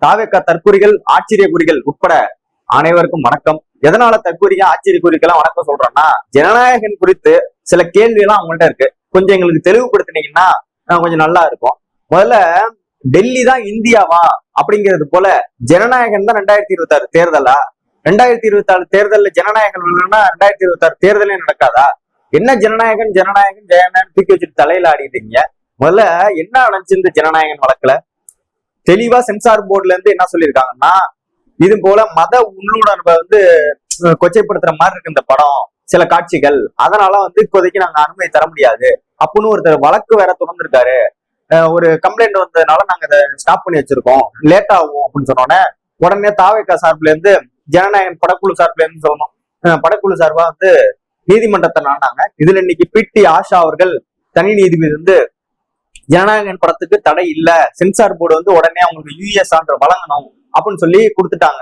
தாவேக்கா தற்குறிகள் ஆச்சரிய குறிகள் உட்பட அனைவருக்கும் வணக்கம். எதனால தற்குறிகள் ஆச்சரிய குறிக்கெல்லாம் வணக்கம் சொல்றோம்னா, ஜனநாயகம் குறித்து சில கேள்வி எல்லாம் அவங்கள்ட்ட இருக்கு. கொஞ்சம் எங்களுக்கு தெளிவுபடுத்தினீங்கன்னா கொஞ்சம் நல்லா இருக்கும். முதல்ல டெல்லி தான் இந்தியாவா அப்படிங்கிறது போல ஜனநாயகம் தான் 2026 தேர்தலா? 2026 தேர்தல்ல ஜனநாயகம் இல்லைன்னா 2026 தேர்தலே நடக்காதா? என்ன ஜனநாயகம் ஜனநாயகம் ஜெயநாயகம் தூக்கி வச்சுட்டு தலையில ஆடிட்டீங்க. முதல்ல என்ன நடந்துச்சு இந்த ஜனநாயகம் வழக்குல? தெளிவா சென்சார் போர்டுல இருந்து என்ன சொல்லியிருக்காங்கன்னா, இது போல மத உள்ளுணர்வை கொச்சைப்படுத்துற மாதிரி இருக்கு இந்த படம், சில காட்சிகள், அதனால இப்போதைக்கு நாங்க அனுமதி தர முடியாது அப்படின்னு ஒருத்தர் வழக்கு வேற தொடர்ந்துருக்காரு. ஒரு கம்ப்ளைண்ட் வந்ததுனால நாங்க அதை ஸ்டாப் பண்ணி வச்சிருக்கோம், லேட் ஆகும் அப்படின்னு சொன்னோன்னே உடனே தாவேக்கா சார்பில இருந்து ஜனநாயகம் படக்குழு சார்பில இருந்து சொல்லணும், படக்குழு சார்பா நீதிமன்றத்தை நாடாங்க. இதுல இன்னைக்கு பிடி ஆஷா அவர்கள் தனி நீதிபதி ஜனநாயகன் படத்துக்கு தடை இல்ல, சென்சார் போர்டு உடனே அவங்களுக்கு யூஎஸ் சான்று வழங்கணும் அப்படின்னு சொல்லி கொடுத்துட்டாங்க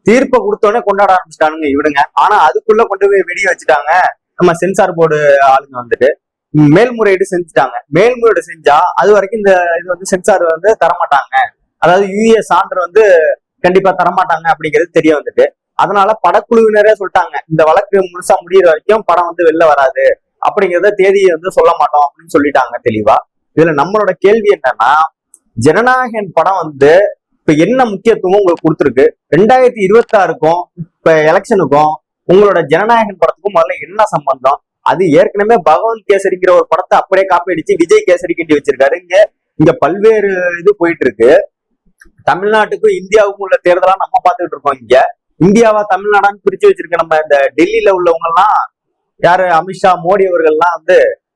தீர்ப்பை கொடுத்தோடனே கொண்டாட ஆரம்பிச்சிட்டானுங்க இவனுங்க. ஆனா அதுக்குள்ள கொண்டு போய் வெடிய வச்சுட்டாங்க நம்ம சென்சார் போர்டு ஆளுங்க. மேல்முறையீடு செஞ்சுட்டாங்க. மேல்முறையீடு செஞ்சா அது வரைக்கும் இந்த இது சென்சார் தரமாட்டாங்க, அதாவது யூஎஸ் சான்று கண்டிப்பா தரமாட்டாங்க அப்படிங்கிறது தெரிய அதனால படக்குழுவினரே சொல்லிட்டாங்க, இந்த வழக்கு முழுசா முடியிற வரைக்கும் படம் வெளில வராது அப்படிங்கிறத தேதியை சொல்ல மாட்டோம் அப்படின்னு சொல்லிட்டாங்க தெளிவா. இதுல நம்மளோட கேள்வி என்னன்னா, ஜனநாயகன் படம் இப்ப என்ன முக்கியத்துவம் உங்களுக்கு கொடுத்துருக்கு? 2026க்கும் இப்ப எலெக்ஷனுக்கும் உங்களோட ஜனநாயகன் படத்துக்கும் முதல்ல என்ன சம்பந்தம்? அது ஏற்கனவே பகவந்த் கேசரிங்கிற ஒரு படத்தை அப்படியே காப்பி அடிச்சு விஜய் கேசரி கட்டி வச்சிருக்காரு. இங்க பல்வேறு இது போயிட்டு இருக்கு. தமிழ்நாட்டுக்கும் இந்தியாவுக்கும் உள்ள தேர்தலா நம்ம பார்த்துட்டு இருக்கோம். இங்க இந்தியாவா தமிழ்நாடான்னு பிரிச்சு வச்சிருக்க நம்ம இந்த டெல்லியில உள்ளவங்க எல்லாம் யாரு, அமித்ஷா மோடி அவர்கள்லாம்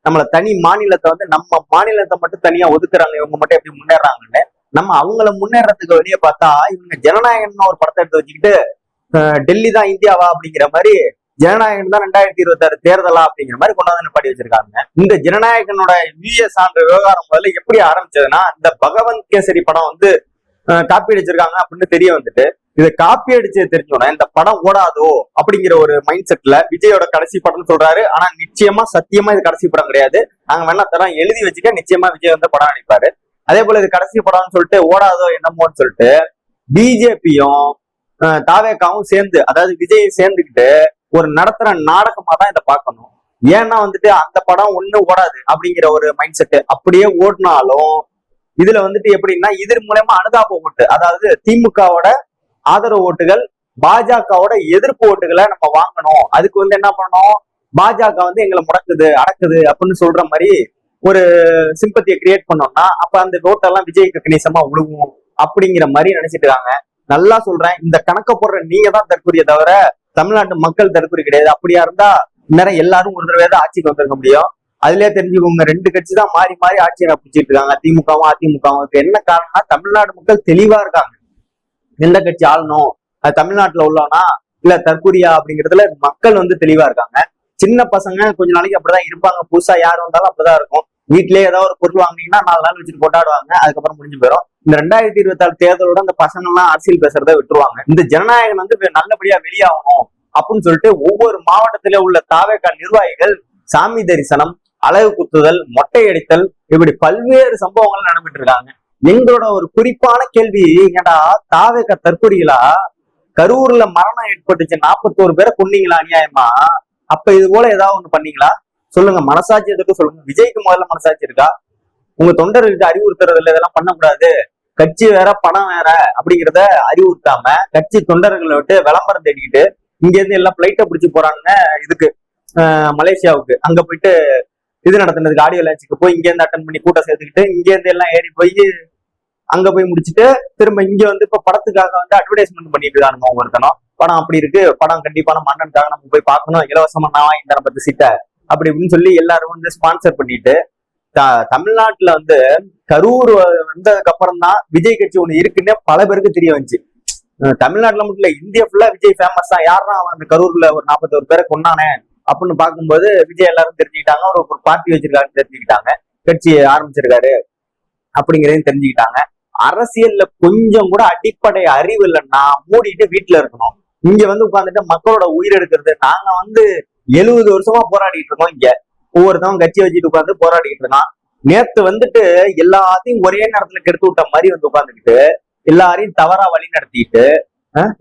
நம்மள தனி மாநிலத்தை நம்ம மாநிலத்தை மட்டும் தனியா ஒதுக்குறாங்க, இவங்க மட்டும் எப்படி முன்னேறாங்கன்னு. நம்ம அவங்கள முன்னேறதுக்கு வெளியே பார்த்தா இவங்க ஜனநாயகன் ஒரு படத்தை எடுத்து வச்சுக்கிட்டு டெல்லி தான் இந்தியாவா அப்படிங்கிற மாதிரி, ஜனநாயகன் தான் 2026 தேர்தலா அப்படிங்கிற மாதிரி கொண்டாந்து பாடி வச்சிருக்காங்க. இந்த ஜனநாயகனோட யூஎஸ் சான்று விவகாரம் முதல்ல எப்படி ஆரம்பிச்சதுன்னா, இந்த பகவந்த் கேசரி படம் காப்பி அடிச்சிருக்காங்க அப்படின்னு தெரிய இதை காப்பி அடிச்சு தெரிஞ்சோன்னா இந்த படம் ஓடாதோ அப்படிங்கிற ஒரு மைண்ட் செட்ல விஜயோட கடைசி படம்னு சொல்றாரு. ஆனா நிச்சயமா சத்தியமா இது கடைசி படம் கிடையாது, நாங்க வேணா தரம் எழுதி வச்சுக்க, நிச்சயமா விஜய் படம் நடிப்பாரு. அதே போல இது கடைசி படம்னு சொல்லிட்டு ஓடாதோ என்னமோன்னு சொல்லிட்டு பிஜேபியும் தாவேக்காவும் சேர்ந்து, அதாவது விஜயை சேர்ந்துக்கிட்டு ஒரு நடத்துற நாடகமா தான் இதை பார்க்கணும். ஏன்னா அந்த படம் ஓடாது அப்படிங்கிற ஒரு மைண்ட் செட். அப்படியே ஓடினாலும் இதுல எப்படின்னா, இதன் மூலமா அனுதாப ஓட்டு, அதாவது திமுகவோட ஆதரவு ஓட்டுகள், பாஜகவோட எதிர்ப்பு ஓட்டுகளை நம்ம வாங்கணும். அதுக்கு என்ன பண்ணணும், பாஜக எங்களை முடக்குது அடக்குது அப்படின்னு சொல்ற மாதிரி ஒரு சிம்பத்தியை கிரியேட் பண்ணோம்னா அப்ப அந்த ஓட்டெல்லாம் விஜய்க்கு கணிசமா விழுவும் அப்படிங்கிற மாதிரி நினைச்சிட்டு இருக்காங்க. நல்லா சொல்றேன், இந்த கணக்க போடுற நீங்க தான் தற்கொலையை தவிர தமிழ்நாட்டு மக்கள் தற்கொலை கிடையாது. அப்படியா இருந்தா இந்நேரம் எல்லாரும் ஒரு தடவை தான் ஆட்சிக்கு வந்திருக்க முடியும். அதுலயே தெரிஞ்சுக்கோங்க, 2 கட்சி தான் மாறி மாறி ஆட்சியை பிடிச்சிட்டு இருக்காங்க, திமுகவும் அதிமுகவும். என்ன காரணம்னா, தமிழ்நாடு மக்கள் தெளிவா இருக்காங்க, எந்த கட்சி ஆளணும், அது தமிழ்நாட்டுல உள்ளோனா இல்ல தற்கொலையா அப்படிங்கிறதுல மக்கள் தெளிவா இருக்காங்க. சின்ன பசங்க கொஞ்ச நாளைக்கு அப்படிதான் இருப்பாங்க, புதுசா யார் வந்தாலும் அப்படிதான் இருக்கும். வீட்லயே ஏதாவது ஒரு பொருள் வாங்கினீங்கன்னா 4 நாள் வச்சுட்டு கொண்டாடுவாங்க, அதுக்கப்புறம் முடிஞ்சு போயிடும். இந்த 2026 தேர்தலோட அந்த பசங்க எல்லாம் அரசியல் பேசுறதை விட்டுருவாங்க. இந்த ஜனநாயகம் நல்லபடியா வெளியாகணும் அப்படின்னு சொல்லிட்டு ஒவ்வொரு மாவட்டத்திலே உள்ள தாவேக்கா நிர்வாகிகள் சாமி தரிசனம், அழகு குத்துதல், மொட்டை அடித்தல், இப்படி பல்வேறு சம்பவங்கள் நடந்துட்டு இருக்காங்க. எங்களோட ஒரு குறிப்பான கேள்வி, ஏன்னா தாவேக்கா தற்கொலைகளா? கரூர்ல மரணம் ஏற்பட்டுச்சு, 41 பேரை கொன்னீங்களா அநியாயமா? அப்ப இது போல ஏதாவது ஒண்ணு பண்ணீங்களா? சொல்லுங்க, மனசாட்சி எதுக்கு சொல்லுங்க. விஜய்க்கு முதல்ல மனசாட்சி இருக்கா? உங்க தொண்டர்களுக்கு அறிவுறுத்துறது இல்லை, இதெல்லாம் பண்ணக்கூடாது, கட்சி வேற பணம் வேற அப்படிங்கிறத அறிவுறுத்தாம கட்சி தொண்டர்களை விட்டு விளம்பரம் தேடிக்கிட்டு இங்க இருந்து எல்லாம் பிளைட்டை பிடிச்சி போறாங்க இதுக்கு, மலேசியாவுக்கு. அங்க போயிட்டு இது நடத்துனதுக்கு, ஆடியோ லான்ச்சுக்கு போய் இங்க இருந்து அட்டன் பண்ணி கூட்டம் சேர்த்துக்கிட்டு இங்க இருந்து எல்லாம் ஏறி போய் அங்க போய் முடிச்சுட்டு திரும்ப இங்க இப்ப படத்துக்காக அட்வர்டைஸ்மெண்ட் பண்ணிட்டு இருக்கானுங்க ஒவ்வொருத்தனும். படம் அப்படி இருக்கு, படம் கண்டிப்பான மன்னனுக்காக நம்ம போய் பார்க்கணும், இலவசமா நான் வாங்கி தரேன் 10 சீட்டை அப்படி இப்படின்னு சொல்லி எல்லாரும் ஸ்பான்சர் பண்ணிட்டு, தமிழ்நாட்டுல கரூர் வந்ததுக்கு அப்புறம் தான் விஜய் கட்சி ஒண்ணு இருக்குன்னு பல பேருக்கு தெரிய வந்துச்சு. தமிழ்நாட்டுல மட்டும் இல்ல, இந்தியா ஃபுல்லா விஜய் ஃபேமஸ் தான். யாருன்னா அந்த கரூர்ல ஒரு 41 பேரை கொண்டானே அப்படின்னு பார்க்கும்போது விஜய் எல்லாரும் தெரிஞ்சுக்கிட்டாங்க, ஒரு பார்ட்டி வச்சிருக்காருன்னு தெரிஞ்சுக்கிட்டாங்க, கட்சி ஆரம்பிச்சிருக்காரு அப்படிங்கிறதையும் தெரிஞ்சுக்கிட்டாங்க. அரசியல்ல கொஞ்சம் கூட அடிப்படை அறிவு இல்லைன்னா மூடிட்டு வீட்டுல இருக்கணும். இங்க உட்காந்துட்டு மக்களோட உயிர் எடுக்கிறது. நாங்க 70 வருஷமா போராடிட்டு இருக்கோம். இங்க ஒவ்வொருத்தவங்க கட்சி வச்சுட்டு உட்காந்து போராடிட்டு இருக்கான். நேத்து எல்லாத்தையும் ஒரே நேரத்துல கெடுத்து விட்ட மாதிரி உட்காந்துக்கிட்டு எல்லாரையும் தவறா வழி நடத்திட்டு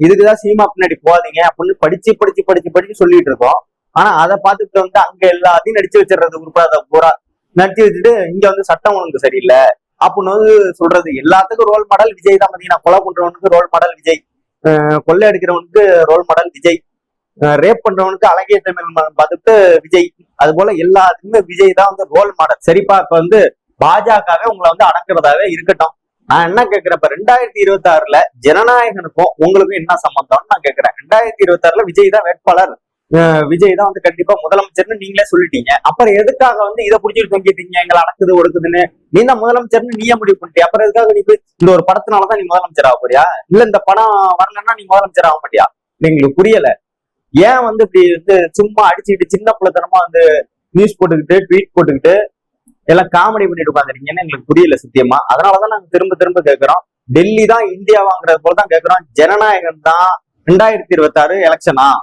இதுக்குதான் சினிமா பின்னாடி போகாதீங்க அப்படின்னு படிச்சு படிச்சு படிச்சு படிச்சு சொல்லிட்டு இருக்கோம். ஆனா அதை பார்த்துட்டு வந்து அங்க எல்லாத்தையும் நடிச்சு வச்சிடறது உருப்படாத பூரா நடிச்சு வச்சுட்டு இங்க வந்து சட்டம் ஒழுங்கு சரியில்லை அப்படின்னு வந்து சொல்றது. எல்லாத்துக்கும் ரோல் மாடல் விஜய் தான். பாத்தீங்கன்னா கொலை பண்றவனுக்கு ரோல் மாடல் விஜய், கொள்ளை அடிக்கிறவனுக்கு ரோல் மாடல் விஜய், ரேப் பண்றவனுக்கு அழகிய தமிழ் பார்த்துட்டு விஜய். அது போல எல்லாத்துக்குமே விஜய் தான் வந்து ரோல் மாடல். சரிப்பா, இப்ப வந்து பாஜகவே உங்களை வந்து அடக்குறதாவே இருக்கட்டும். நான் என்ன கேட்கிறேன், இப்ப 2026 ஜனநாயகனுக்கும் உங்களுக்கும் என்ன சம்பந்தம்னு நான் கேட்கிறேன். 2026 விஜய் தான் வேட்பாளர், விஜய் தான் வந்து கண்டிப்பா முதலமைச்சர்னு நீங்களே சொல்லிட்டீங்க. அப்புறம் எதுக்காக வந்து இதை புடிச்சிட்டு தொங்கிட்டீங்க, எங்களை அடக்குது ஒடுக்குதுன்னு? நீ தான் முதலமைச்சர்னு நீயே முடிவு பண்ணிட்டியா, அப்புறம் எதுக்காக நீ போய் இந்த ஒரு படத்தினாலதான் நீ முதலமைச்சர் ஆக போறியா? இல்ல இந்த படம் வரலன்னா நீ முதலமைச்சர் ஆக மாட்டியா? எங்களுக்கு புரியல. ஏன் வந்து இப்படி வந்து சும்மா அடிச்சுக்கிட்டு சின்ன பிள்ளைத்தனமா வந்து நியூஸ் போட்டுக்கிட்டு ட்வீட் போட்டுக்கிட்டு எல்லாம் காமெடி பண்ணிட்டு உட்காந்துருக்கீங்கன்னு எங்களுக்கு புரியல சத்தியமா. அதனாலதான் நாங்க திரும்ப திரும்ப கேட்கிறோம், டெல்லி தான் இந்தியா வாங்குறது போலதான் கேட்கிறோம். ஜனநாயகம் தான் 2026 எலெக்ஷனா?